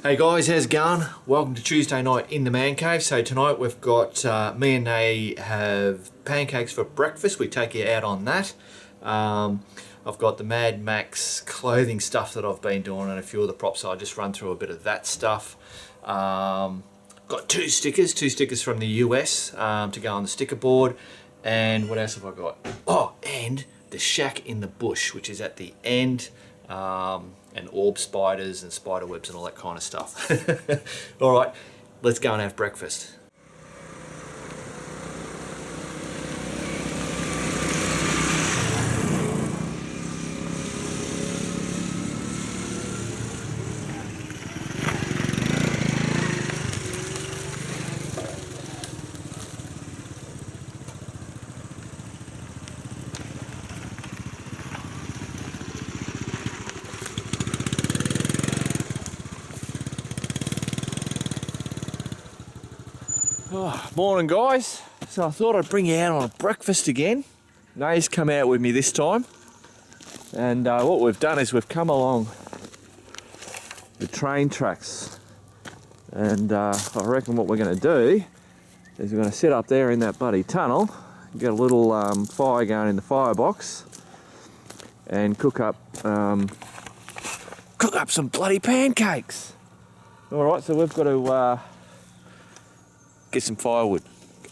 Hey guys, how's it going? Welcome to Tuesday night in the man cave. So tonight we've got me and Nay have pancakes for breakfast. We take you out on that. I've got the Mad Max clothing stuff that I've been doing and a few of the props, so I'll just run through a bit of that stuff. Got two stickers from the US to go on the sticker board. And what else have I got? Oh, and the shack in the bush, which is at the end. And orb spiders and spider webs and all that kind of stuff. All right, let's go and have breakfast. Oh, morning guys. So I thought I'd bring you out on a breakfast again. Nay's come out with me this time. And what we've done is we've come along the train tracks. And I reckon what we're going to do is we're going to sit up there in that bloody tunnel, get a little fire going in the firebox and cook up some bloody pancakes. Alright, so we've got to get some firewood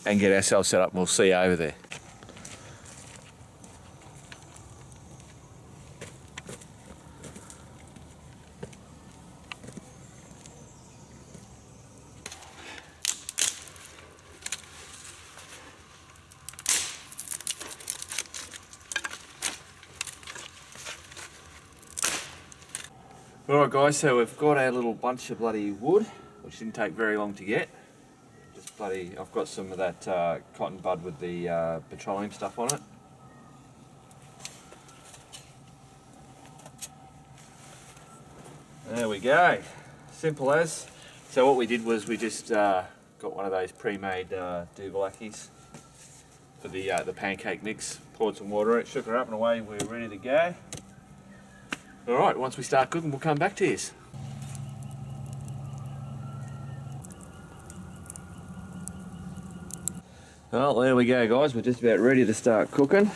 and get ourselves set up, and we'll see you over there. Alright guys, so we've got our little bunch of bloody wood, which didn't take very long to get. I've got some of that cotton bud with the petroleum stuff on it. There we go. Simple as. So what we did was we just got one of those pre-made doublakis for the pancake mix. Poured some water in it, shook her up, and away we're ready to go. All right. Once we start cooking, we'll come back to you. Well, there we go guys, we're just about ready to start cooking.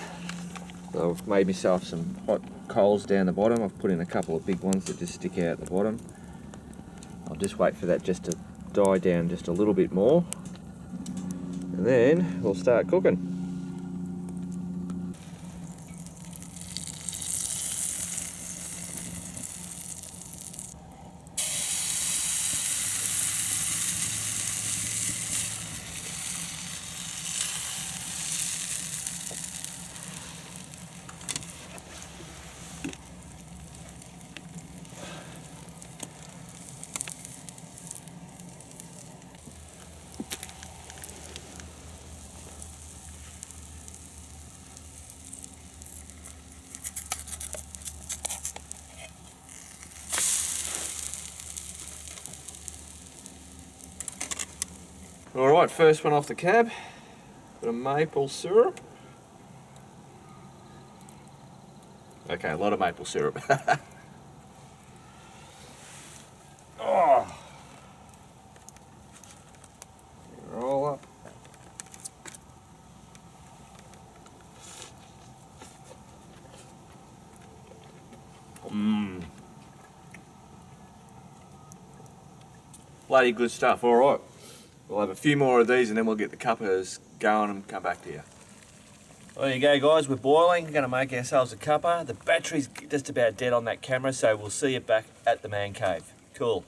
So I've made myself some hot coals down the bottom. I've put in a couple of big ones that just stick out the bottom. I'll just wait for that just to die down just a little bit more. And then we'll start cooking. Alright, first one off the cab, bit of maple syrup. Okay, a lot of maple syrup. Oh. Roll up. Bloody good stuff, alright. We'll have a few more of these and then we'll get the cuppers going and come back to you. There you go guys, we're boiling, we're going to make ourselves a cuppa. The battery's just about dead on that camera, so we'll see you back at the man cave. Cool.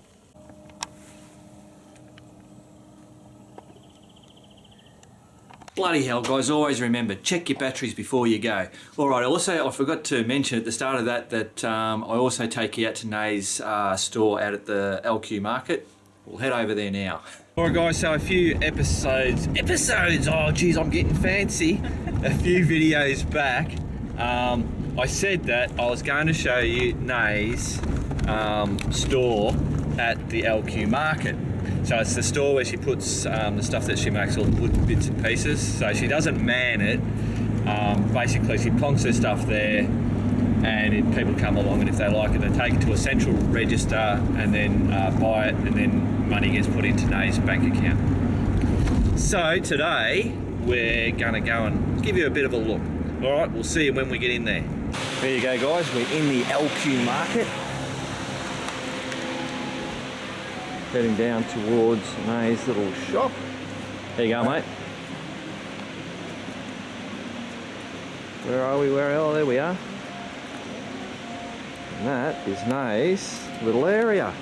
Bloody hell guys, always remember, check your batteries before you go. Alright, also I forgot to mention at the start of that I also take you out to Nay's store out at the LQ market. We'll head over there now. Alright guys, so a few episodes, oh geez, I'm getting fancy. A few videos back, I said that I was going to show you Nay's store at the LQ market. So it's the store where she puts the stuff that she makes, all the wood bits and pieces. So she doesn't man it. Basically, she plonks her stuff there, and if people come along and if they like it, they take it to a central register and then buy it, and then money gets put into Nate's bank account. So today we're gonna go and give you a bit of a look. All right, we'll see you when we get in there. There you go, guys, we're in the LQ market. Heading down towards Nate's little shop. There you go, mate. Where are we? Oh, there we are. And that is Nate's little area.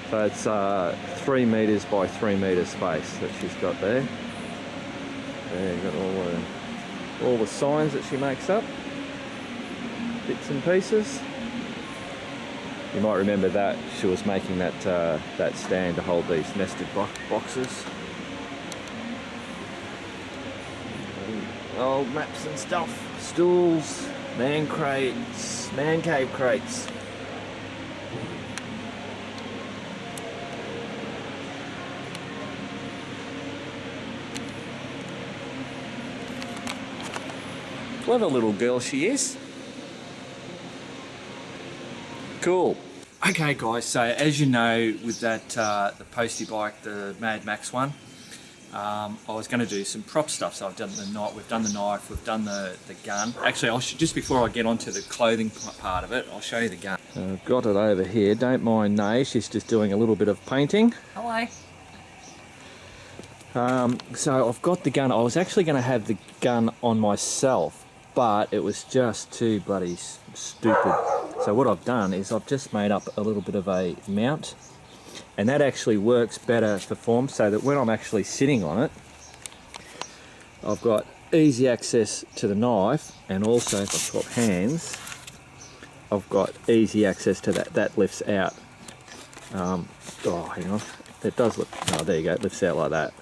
So it's 3 metres by 3 metre space that she's got there. There you've got all the signs that she makes up, bits and pieces. You might remember that she was making that that stand to hold these nested boxes. Old maps and stuff, stools, man cave crates. Clever little girl she is. Cool. Okay guys, so as you know, with that the Postie bike, the Mad Max one, I was going to do some prop stuff. So I've done the knife, we've done the gun. Actually, just before I get onto the clothing part of it, I'll show you the gun. I've got it over here. Don't mind Nay, she's just doing a little bit of painting. Hello. So I've got the gun. I was actually going to have the gun on myself, but it was just too bloody stupid. So what I've done is I've just made up a little bit of a mount, and that actually works better for form, so that when I'm actually sitting on it, I've got easy access to the knife, and also if I swap hands, I've got easy access to that. That lifts out. Oh, hang on. It does lift. Oh, there you go. It lifts out like that.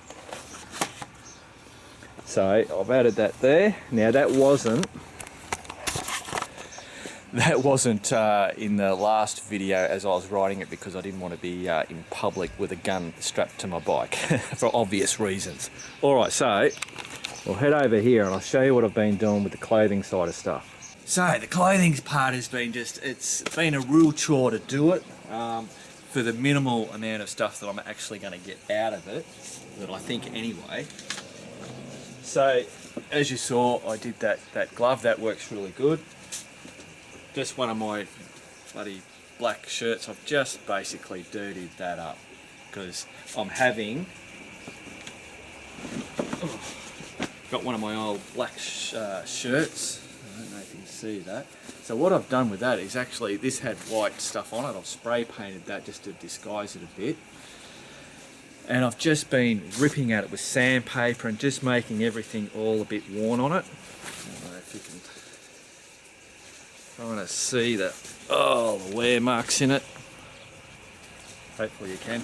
So I've added that there. Now that wasn't in the last video as I was riding it, because I didn't want to be in public with a gun strapped to my bike for obvious reasons. Alright, so we'll head over here and I'll show you what I've been doing with the clothing side of stuff. So the clothing part has been it's been a real chore to do it for the minimal amount of stuff that I'm actually going to get out of it, that I think anyway. So as you saw, I did that glove. That works really good. Just one of my bloody black shirts, I've just basically dirtied that up because I'm having got one of my old black shirts. I don't know if you can see that. So what I've done with that is actually, this had white stuff on it. I've spray painted that just to disguise it a bit. And I've just been ripping at it with sandpaper and just making everything all a bit worn on it. I don't know if you can trying to see the wear marks in it. Hopefully you can.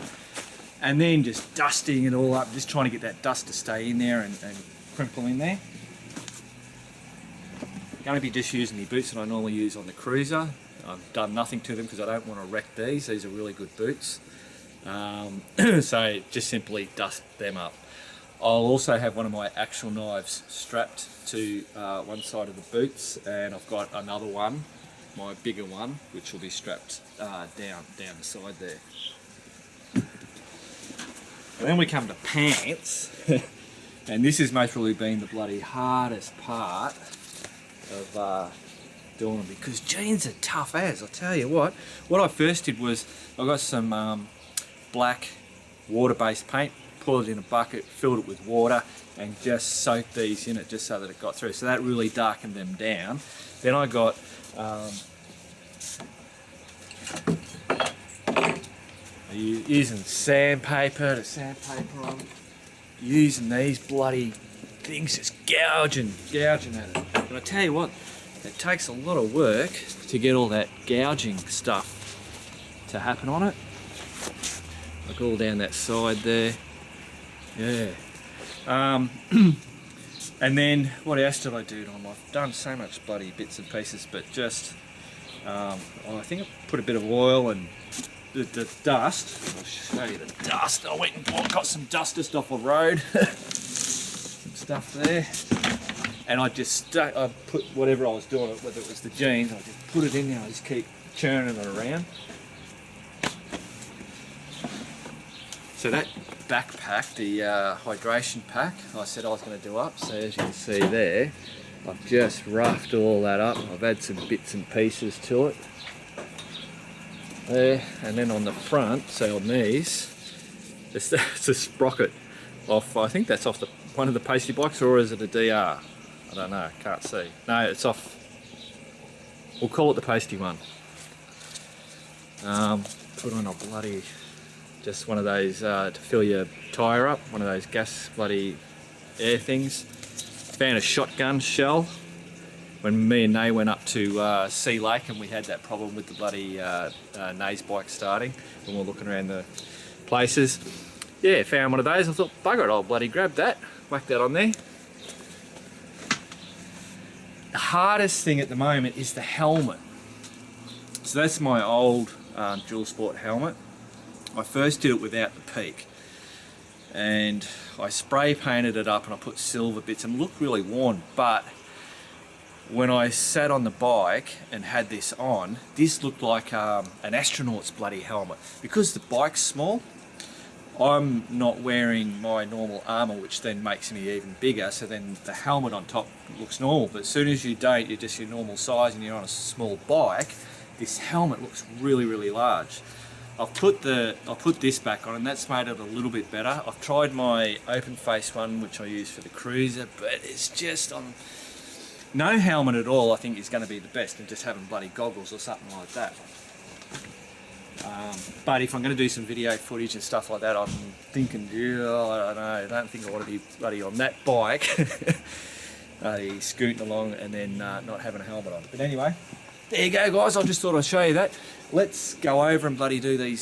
And then just dusting it all up, just trying to get that dust to stay in there and crimple in there. Going to be just using the boots that I normally use on the Cruiser. I've done nothing to them because I don't want to wreck these. These are really good boots. So just simply dust them up. I'll also have one of my actual knives strapped to one side of the boots, and I've got another one, my bigger one, which will be strapped down the side there. And then we come to pants, and this has most probably been the bloody hardest part of doing them, because jeans are tough as, I tell you what. What I first did was I got some black water-based paint, poured it in a bucket, filled it with water, and just soaked these in it just so that it got through. So that really darkened them down. Then I got using sandpaper to sandpaper on, using these bloody things, just gouging at it. And I tell you what, it takes a lot of work to get all that gouging stuff to happen on it. Like all down that side there. Yeah. And then what else did I do to them? I've done so much bloody bits and pieces, but just I think I put a bit of oil and the dust. I'll show you the dust. I went and got some dust just off the road. Some stuff there. and I put whatever I was doing, whether it was the jeans, I just put it in there, I just keep churning it around. So that backpack, the hydration pack, I said I was going to do up, so as you can see there, I've just roughed all that up. I've had some bits and pieces to it. There, and then on the front, so on these, it's a sprocket off, I think that's off one of the pasty bikes, or is it a DR? I don't know, can't see. No, it's off, we'll call it the pasty one. Put on a bloody, just one of those to fill your tyre up, one of those gas bloody air things. Found a shotgun shell when me and Nay went up to Sea Lake, and we had that problem with the bloody Nay's bike starting when we were looking around the places. Yeah, found one of those. I thought, bugger it, I'll bloody grab that, whack that on there. The hardest thing at the moment is the helmet. So that's my old dual sport helmet. I first did it without the peak, and I spray painted it up and I put silver bits and it looked really worn, but when I sat on the bike and had this on, this looked like an astronaut's bloody helmet. Because the bike's small, I'm not wearing my normal armour, which then makes me even bigger, so then the helmet on top looks normal, but as soon as you don't, you're just your normal size and you're on a small bike, this helmet looks really, really large. I've put this back on and that's made it a little bit better. I've tried my open face one, which I use for the cruiser, but it's just on no helmet at all. I think is going to be the best, and just having bloody goggles or something like that. But if I'm going to do some video footage and stuff like that, I'm thinking, yeah, I don't know, I don't think I want to be bloody on that bike, bloody scooting along and then not having a helmet on. But anyway, there you go, guys. I just thought I'd show you that. Let's go over and bloody do the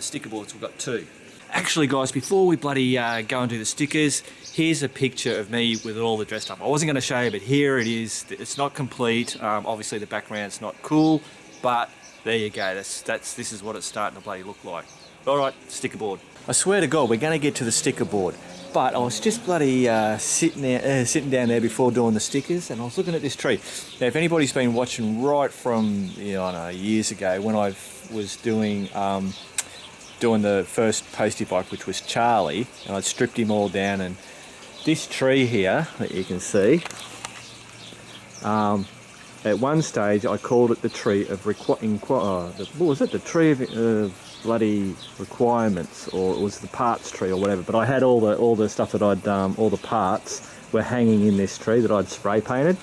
sticker boards. We've got two. Actually, guys, before we bloody go and do the stickers, here's a picture of me with all the dressed up. I wasn't going to show you, but here it is. It's not complete. Obviously, the background's not cool, but there you go. This is what it's starting to bloody look like. All right, sticker board. I swear to God, we're going to get to the sticker board. But I was just bloody sitting down there before doing the stickers, and I was looking at this tree. Now, if anybody's been watching right from, I don't know, years ago, when I was doing the first postie bike, which was Charlie, and I'd stripped him all down, and this tree here that you can see, at one stage I called it the tree of what was it? The tree of bloody requirements, or it was the parts tree or whatever. But I had all the stuff that I'd all the parts were hanging in this tree that I'd spray painted.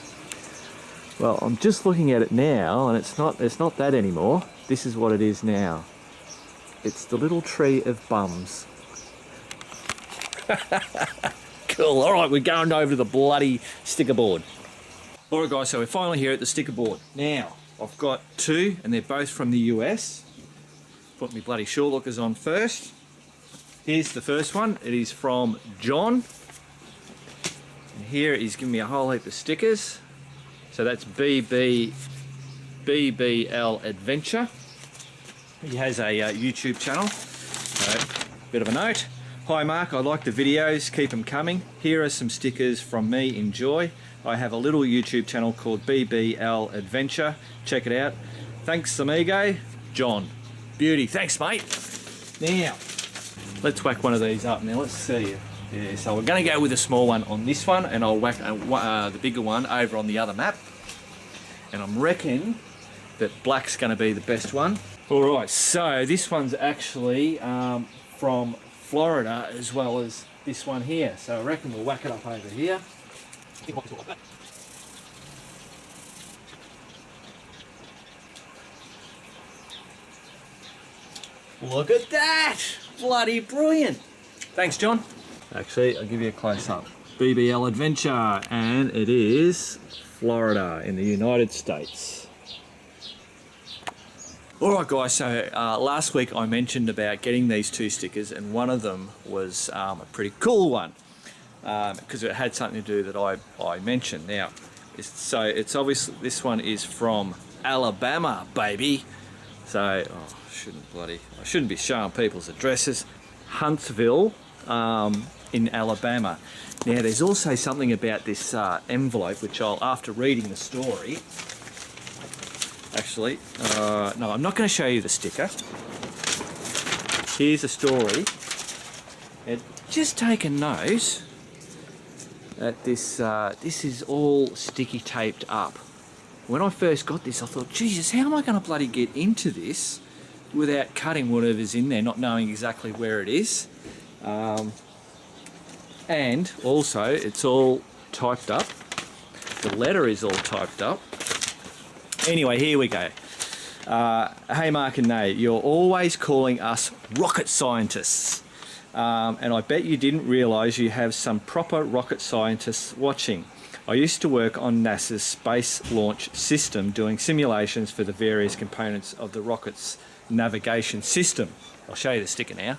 Well, I'm just looking at it now, and it's not that anymore. This is what it is now. It's the little tree of bums. Cool. All right, we're going over to the bloody sticker board. All right, guys. So we're finally here at the sticker board. Now I've got two, and they're both from the US. Put my bloody short lookers on first. Here's the first one. It is from John. And here he's giving me a whole heap of stickers. So that's BBL Adventure. He has a YouTube channel. So, bit of a note. Hi Mark, I like the videos. Keep them coming. Here are some stickers from me. Enjoy. I have a little YouTube channel called BBL Adventure. Check it out. Thanks, amigo. John. Beauty. Thanks, mate. Now, let's whack one of these up. Now, let's see. Yeah, so we're going to go with a small one on this one, and I'll whack the bigger one over on the other map. And I'm reckon that black's going to be the best one. All right, so this one's actually from Florida as well as this one here. So I reckon we'll whack it up over here. Look at that! Bloody brilliant! Thanks, John. Actually, I'll give you a close-up. BBL Adventure, and it is Florida in the United States. Alright guys, so last week I mentioned about getting these two stickers, and one of them was a pretty cool one because it had something to do that I mentioned. Now, it's obviously, this one is from Alabama, baby. So, I shouldn't be showing people's addresses. Huntsville, in Alabama. Now, there's also something about this envelope, which after reading the story, actually, no, I'm not going to show you the sticker. Here's the story. And just take a note that this is all sticky taped up. When I first got this, I thought, Jesus, how am I going to bloody get into this without cutting whatever's in there, not knowing exactly where it is? And also, it's all typed up. The letter is all typed up. Anyway, here we go. Hey, Mark and Nate, you're always calling us rocket scientists. And I bet you didn't realise you have some proper rocket scientists watching. I used to work on NASA's Space Launch System doing simulations for the various components of the rocket's navigation system. I'll show you the sticker now.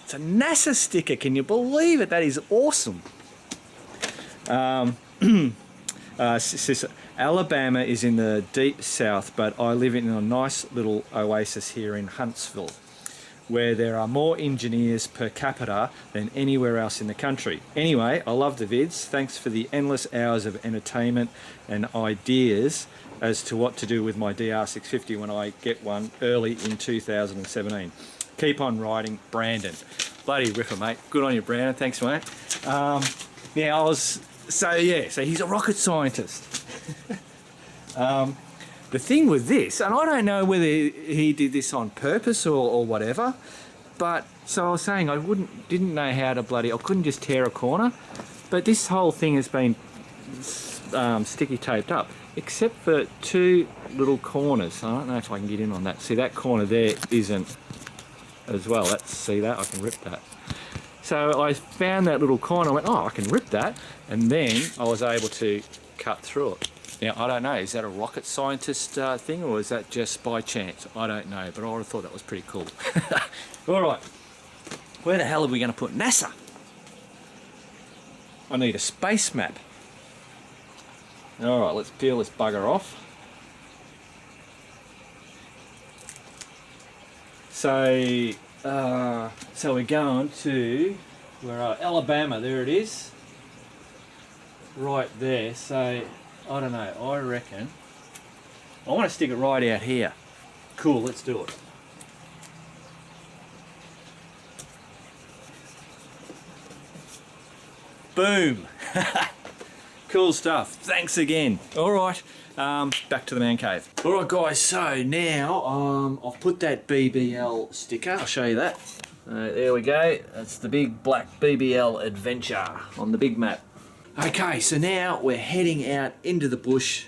It's a NASA sticker, can you believe it? That is awesome. Alabama is in the deep south, but I live in a nice little oasis here in Huntsville, where there are more engineers per capita than anywhere else in the country. Anyway, I love the vids. Thanks for the endless hours of entertainment and ideas as to what to do with my DR650 when I get one early in 2017. Keep on riding, Brandon. Bloody ripper, mate. Good on you, Brandon. Thanks, mate. So he's a rocket scientist. The thing with this, and I don't know whether he did this on purpose or whatever, but so I was saying I didn't know how to I couldn't just tear a corner, but this whole thing has been sticky taped up, except for two little corners. I don't know if I can get in on that. See, that corner there isn't as well. See that? I can rip that. So I found that little corner, I went, oh, I can rip that, and then I was able to cut through it. Now, I don't know, is that a rocket scientist thing, or is that just by chance? I don't know, but I would have thought that was pretty cool. All right, where the hell are we going to put NASA? I need a space map. All right, let's peel this bugger off. So we're going to, Alabama, there it is. Right there, so I don't know, I reckon I want to stick it right out here. Cool, let's do it. Boom. Cool stuff. Thanks again. Alright, back to the man cave. Alright guys, so now I've put that BBL sticker, I'll show you that. There we go, that's the big black BBL adventure on the big map. Okay, so now we're heading out into the bush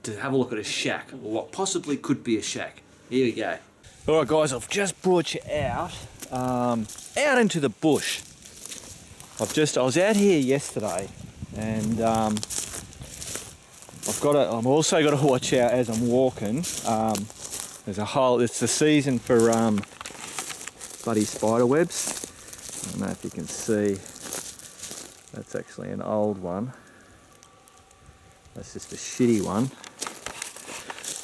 to have a look at a shack, or what possibly could be a shack. Here we go. Alright guys, I've just brought you out into the bush. I was out here yesterday, and I've also got to watch out as I'm walking. It's the season for bloody spider webs. I don't know if you can see. That's actually an old one. That's just a shitty one.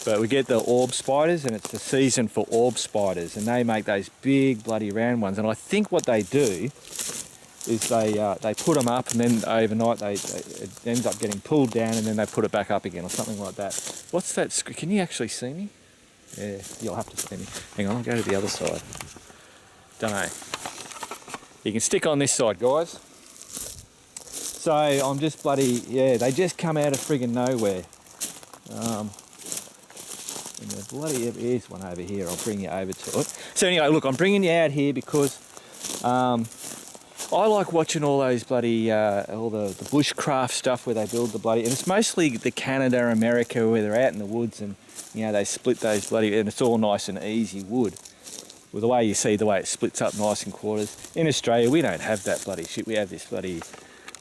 But we get the orb spiders, and it's the season for orb spiders, and they make those big bloody round ones. And I think what they do is they put them up, and then overnight it ends up getting pulled down, and then they put it back up again or something like that. What's that? Can you actually see me? Yeah, you'll have to see me. Hang on, I'll go to the other side. Don't know. You can stick on this side, guys. So I'm just they just come out of friggin' nowhere. And here's one over here, I'll bring you over to it. So anyway, look, I'm bringing you out here because I like watching all those bloody, all the bushcraft stuff where they build the bloody, and it's mostly the Canada, America, where they're out in the woods and, you know, they split those bloody, and it's all nice and easy wood. Well, the way you see the way it splits up nice in quarters. In Australia, we don't have that bloody shit. We have this bloody,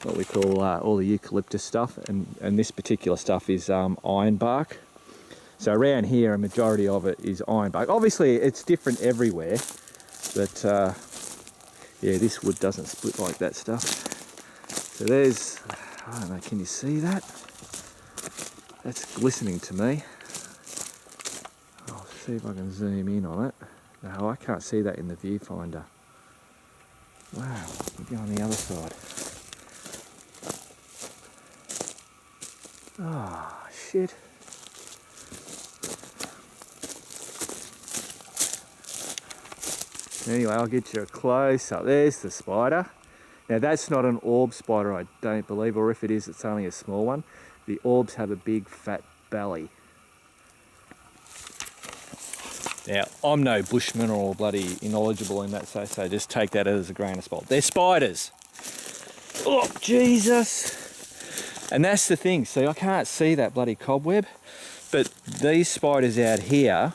what we call all the eucalyptus stuff, and this particular stuff is iron bark. So around here, a majority of it is iron bark. Obviously, it's different everywhere, but yeah, this wood doesn't split like that stuff. So there's, I don't know, can you see that? That's glistening to me. I'll see if I can zoom in on it. No, I can't see that in the viewfinder. Wow, we'll go on the other side. Oh, shit. Anyway, I'll get you a close up. There's the spider. Now that's not an orb spider, I don't believe, or if it is, it's only a small one. The orbs have a big fat belly. Now, I'm no bushman or bloody knowledgeable in that, so just take that as a grain of salt. They're spiders. Oh, Jesus. And that's the thing, see, I can't see that bloody cobweb, but these spiders out here,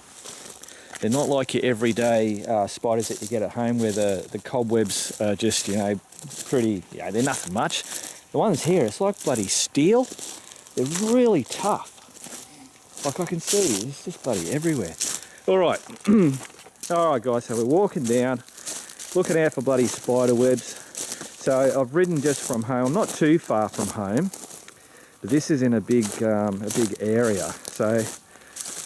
they're not like your everyday spiders that you get at home where the cobwebs are just, you know, pretty, you know, they're nothing much. The ones here, it's like bloody steel. They're really tough. Like I can see, it's just bloody everywhere. All right. All right, guys, so we're walking down, looking out for bloody spider webs. So I've ridden just from home, not too far from home, but this is in a big area. So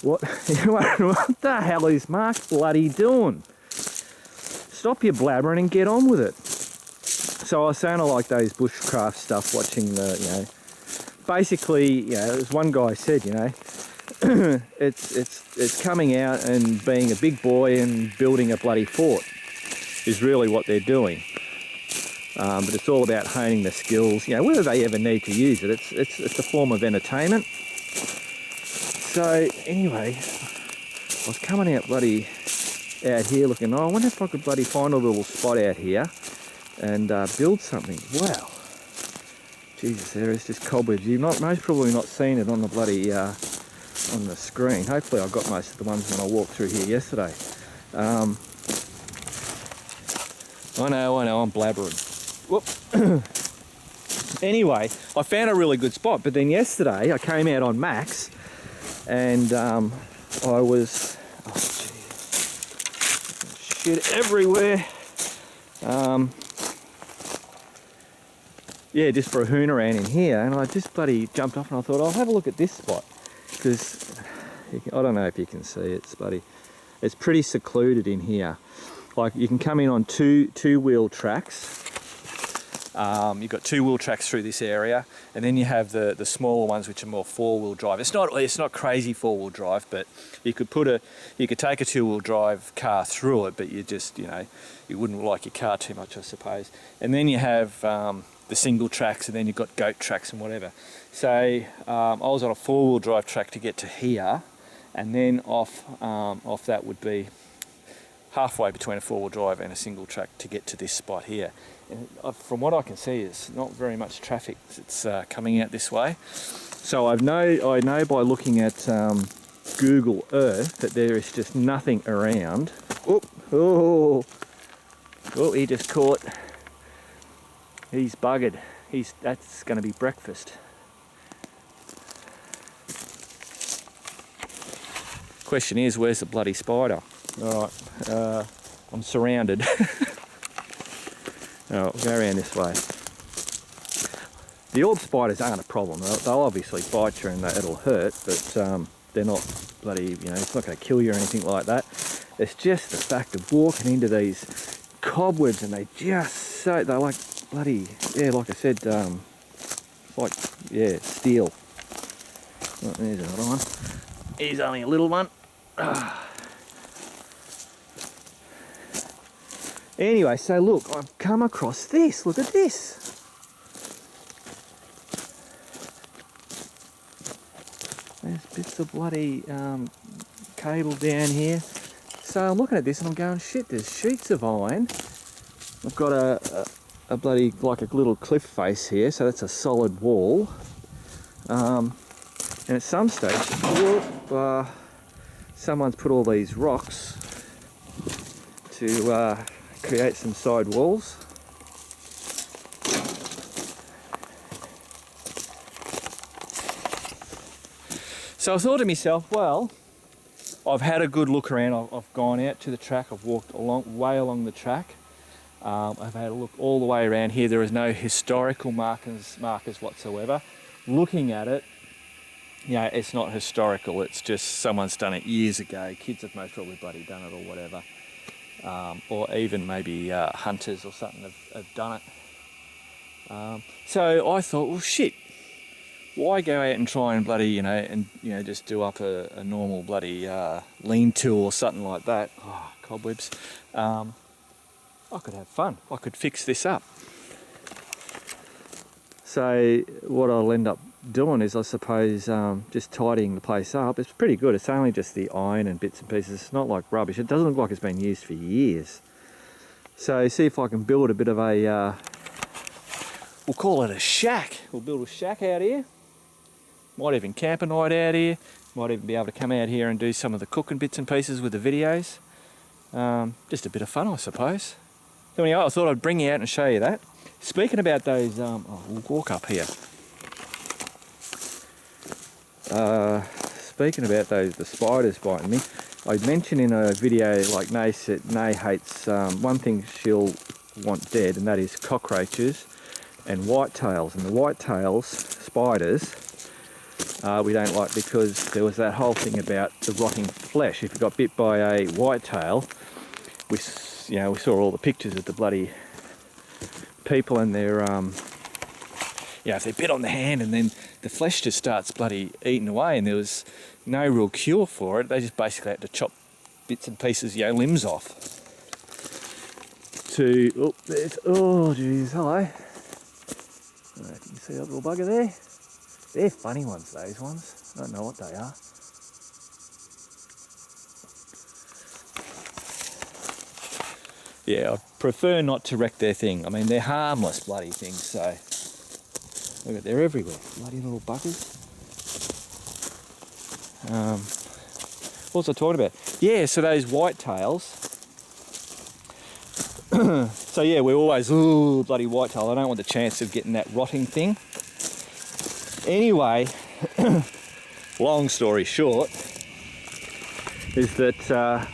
what the hell is Mark bloody doing? Stop your blabbering and get on with it. So I was saying I like those bushcraft stuff, watching the, you know, basically, you know, as one guy said, you know, it's coming out and being a big boy and building a bloody fort is really what they're doing. But it's all about honing the skills, you know, whether they ever need to use it. It's a form of entertainment. So anyway, I was coming out bloody out here looking, oh, I wonder if I could bloody find a little spot out here and build something. Wow. Jesus, there is just cobwebs. You've most probably not seen it on the bloody, on the screen. Hopefully I got most of the ones when I walked through here yesterday. I know, I'm blabbering. Whoop. Anyway, I found a really good spot, but then yesterday I came out on Max and I was, oh geez, shit everywhere. Yeah, just for a hoon around in here, and I just bloody jumped off and I thought I'll have a look at this spot because I don't know if you can see it's bloody, it's pretty secluded in here. Like you can come in on two-wheel tracks. You've got two-wheel tracks through this area, and then you have the smaller ones which are more four-wheel drive. It's not crazy four-wheel drive, but you could take a two-wheel drive car through it, but you just, you know, you wouldn't like your car too much, I suppose. And then you have the single tracks, and then you've got goat tracks and whatever. So I was on a four-wheel drive track to get to here, and then off that would be halfway between a four-wheel drive and a single track to get to this spot here. And from what I can see, it's not very much traffic that's coming out this way. So I know by looking at Google Earth that there is just nothing around. Oh, he just caught. He's buggered. That's going to be breakfast. Question is, where's the bloody spider? All right, I'm surrounded. I'll go around this way. The orb spiders aren't a problem. They'll obviously bite you and it'll hurt, but they're not bloody, you know, it's not going to kill you or anything like that. It's just the fact of walking into these cobwebs and they're like bloody, yeah, like I said, like, yeah, steel. Oh, there's another one. Here's only a little one. Anyway, so look, I've come across this. Look at this. There's bits of bloody cable down here. So I'm looking at this and I'm going, shit, there's sheets of iron. I've got a bloody, like a little cliff face here, so that's a solid wall. And at some stage, someone's put all these rocks to create some side walls. So I thought to myself, well, I've had a good look around. I've gone out to the track. I've walked way along the track. I've had a look all the way around here. There is no historical markers whatsoever. Looking at it, you know, it's not historical. It's just someone's done it years ago. Kids have most probably bloody done it or whatever. or even maybe hunters or something have done it. So I thought, well, shit, why go out and try and bloody, just do up a normal bloody lean-to or something like that? Oh, cobwebs. I could have fun. I could fix this up. So what I'll end up doing is, I suppose, just tidying the place up. It's pretty good. It's only just the iron and bits and pieces. It's not like rubbish. It doesn't look like it's been used for years. So see if I can build a bit of a, we'll call it a shack. We'll build a shack out here. Might even camp a night out here. Might even be able to come out here and do some of the cooking bits and pieces with the videos. Just a bit of fun, I suppose. So anyway, I thought I'd bring you out and show you that. Speaking about those, we'll walk up here. Speaking about the spiders biting me, I mentioned in a video, like Nay hates, one thing she'll want dead, and that is cockroaches and whitetails. And the whitetails, spiders, we don't like, because there was that whole thing about the rotting flesh. If you got bit by a whitetail, we saw all the pictures of the bloody people and their, if they bit on the hand and then the flesh just starts bloody eating away, and there was no real cure for it. They just basically had to chop bits and pieces, limbs off. Oh geez, hello. Can you see that little bugger there? They're funny ones, those ones. I don't know what they are. Yeah, I prefer not to wreck their thing. I mean, they're harmless bloody things, so... Look, they're everywhere. Bloody little buggers. What was I talking about? Yeah, so those whitetails. So yeah, we're always, ooh, bloody whitetail. I don't want the chance of getting that rotting thing. Anyway, long story short, is that I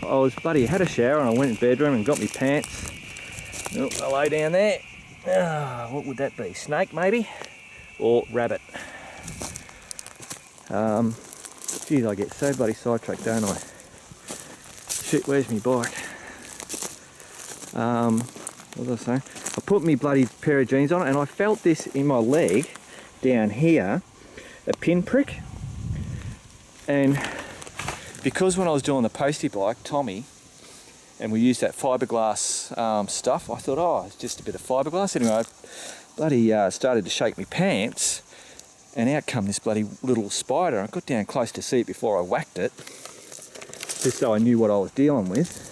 had a shower and I went in the bedroom and got my pants. Oh, I lay down there. What would that be? Snake maybe? Or rabbit? Geez, I get so bloody sidetracked, don't I? Shit, where's my bike? What was I saying? I put my bloody pair of jeans on and I felt this in my leg down here, a pinprick. And because when I was doing the Postie bike, Tommy, and we used that fiberglass stuff, I thought, oh, it's just a bit of fiberglass. Anyway, I bloody started to shake my pants, and out come this bloody little spider. I got down close to see it before I whacked it, just so I knew what I was dealing with.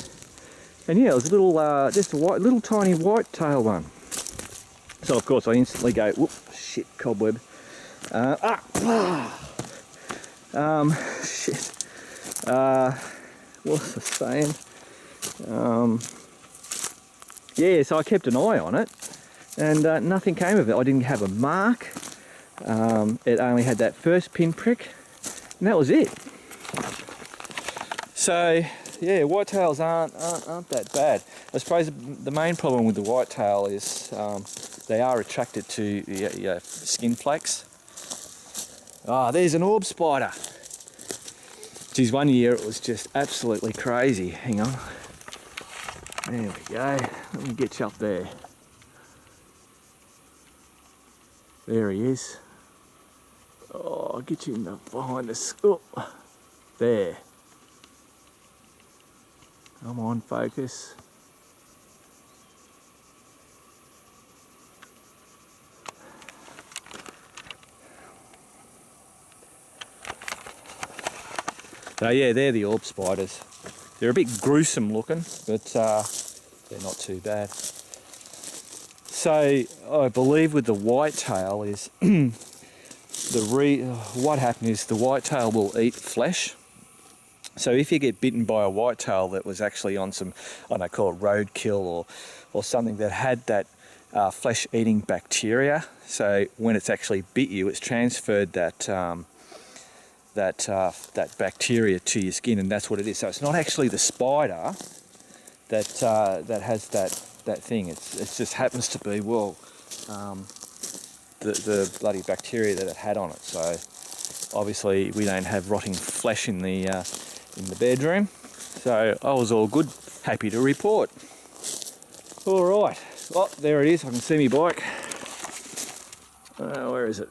And yeah, it was a little, just a little tiny white-tailed one. So of course I instantly go, whoop, shit, cobweb. Shit. What was I saying? Yeah, so I kept an eye on it, and nothing came of it. I didn't have a mark. It only had that first pinprick, and that was it. So yeah, whitetails aren't that bad. I suppose the main problem with the whitetail is they are attracted to the skin flakes. Ah, there's an orb spider. Geez, one year it was just absolutely crazy. Hang on. There we go. Let me get you up there. There he is. Oh, I'll get you in behind this. Oh, there. Come on, focus. So yeah, they're the orb spiders. They're a bit gruesome looking, but they're not too bad. So I believe with the whitetail is what happened is the whitetail will eat flesh. So if you get bitten by a whitetail that was actually on some, I don't know, call it roadkill or something that had that flesh-eating bacteria, so when it's actually bit you, it's transferred that bacteria to your skin, and that's what it is. So it's not actually the spider that has that thing. It just happens to be the bloody bacteria that it had on it. So obviously we don't have rotting flesh in the bedroom, so I was all good happy to report. All right. Oh, there it is. I can see me bike. Where is it?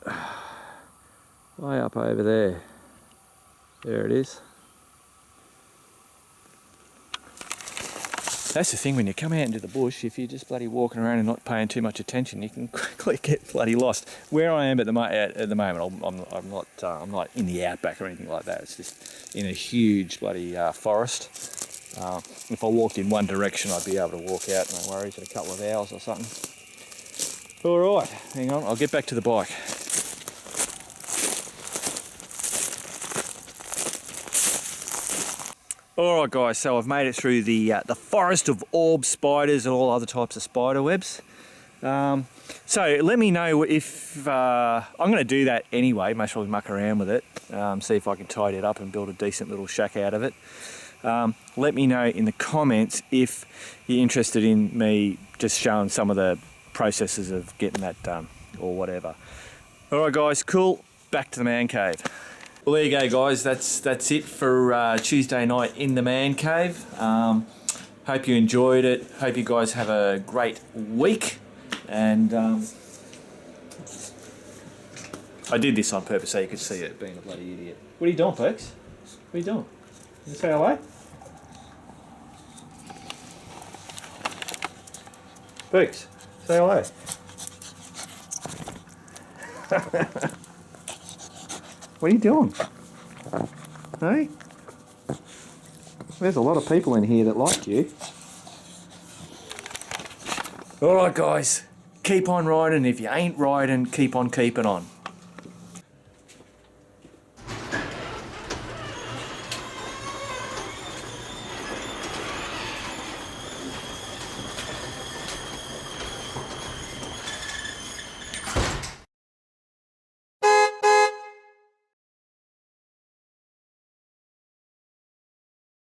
Way up over there. There it is. That's the thing, when you come out into the bush, if you're just bloody walking around and not paying too much attention, you can quickly get bloody lost. Where I am at the moment, I'm not in the outback or anything like that. It's just in a huge bloody forest. If I walked in one direction, I'd be able to walk out, no worries, in a couple of hours or something. All right, hang on, I'll get back to the bike. Alright guys, so I've made it through the forest of orb spiders and all other types of spider webs. So let me know if, I'm going to do that anyway, most probably muck around with it, see if I can tidy it up and build a decent little shack out of it. Let me know in the comments if you're interested in me just showing some of the processes of getting that done or whatever. Alright guys, cool, back to the man cave. Well, there you go, guys. That's it for Tuesday night in the man cave. Hope you enjoyed it. Hope you guys have a great week. And I did this on purpose so you could see it, being a bloody idiot. What are you doing, folks? What are you doing? You say hello? Folks, say hello. What are you doing? Hey? There's a lot of people in here that like you. Alright guys, keep on riding. If you ain't riding, keep on keeping on.